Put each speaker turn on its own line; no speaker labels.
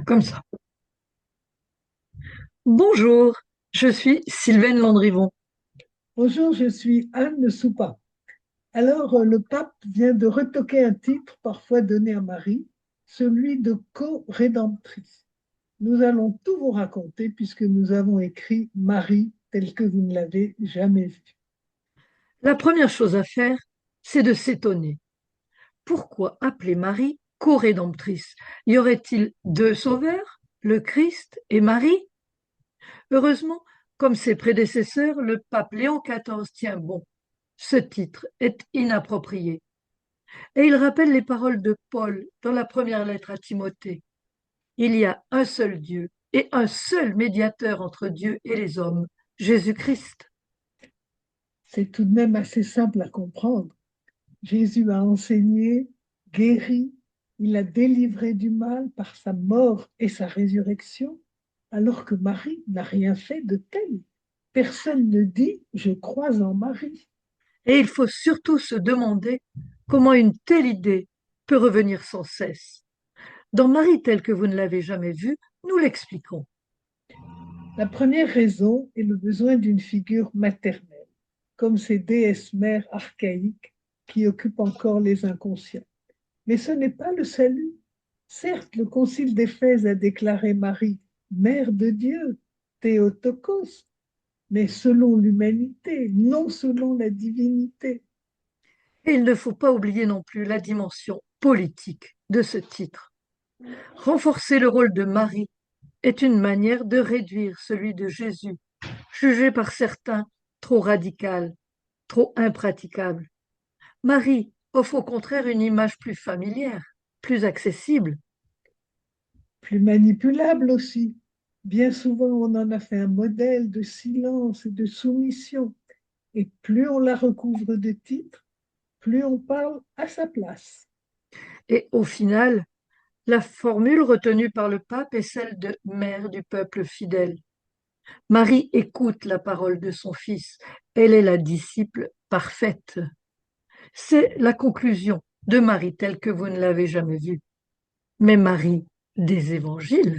Comme ça. Bonjour, je suis Sylvaine Landrivon.
Bonjour, je suis Anne Soupa. Alors, le pape vient de retoquer un titre parfois donné à Marie, celui de co-rédemptrice. Nous allons tout vous raconter puisque nous avons écrit Marie telle que vous ne l'avez jamais vue.
La première chose à faire, c'est de s'étonner. Pourquoi appeler Marie co-rédemptrice? Y aurait-il deux sauveurs, le Christ et Marie? Heureusement, comme ses prédécesseurs, le pape Léon XIV tient bon. Ce titre est inapproprié. Et il rappelle les paroles de Paul dans la première lettre à Timothée. Il y a un seul Dieu et un seul médiateur entre Dieu et les hommes, Jésus-Christ.
C'est tout de même assez simple à comprendre. Jésus a enseigné, guéri, il a délivré du mal par sa mort et sa résurrection, alors que Marie n'a rien fait de tel. Personne ne dit je crois en Marie.
Et il faut surtout se demander comment une telle idée peut revenir sans cesse. Dans Marie telle que vous ne l'avez jamais vue, nous l'expliquons.
La première raison est le besoin d'une figure maternelle, comme ces déesses mères archaïques qui occupent encore les inconscients. Mais ce n'est pas le salut. Certes, le Concile d'Éphèse a déclaré Marie mère de Dieu, Théotokos, mais selon l'humanité, non selon la divinité.
Et il ne faut pas oublier non plus la dimension politique de ce titre. Renforcer le rôle de Marie est une manière de réduire celui de Jésus, jugé par certains trop radical, trop impraticable. Marie offre au contraire une image plus familière, plus accessible.
Plus manipulable aussi. Bien souvent, on en a fait un modèle de silence et de soumission. Et plus on la recouvre de titres, plus on parle à sa place.
Et au final, la formule retenue par le pape est celle de mère du peuple fidèle. Marie écoute la parole de son fils. Elle est la disciple parfaite. C'est la conclusion de Marie telle que vous ne l'avez jamais vue. Mais Marie des évangiles,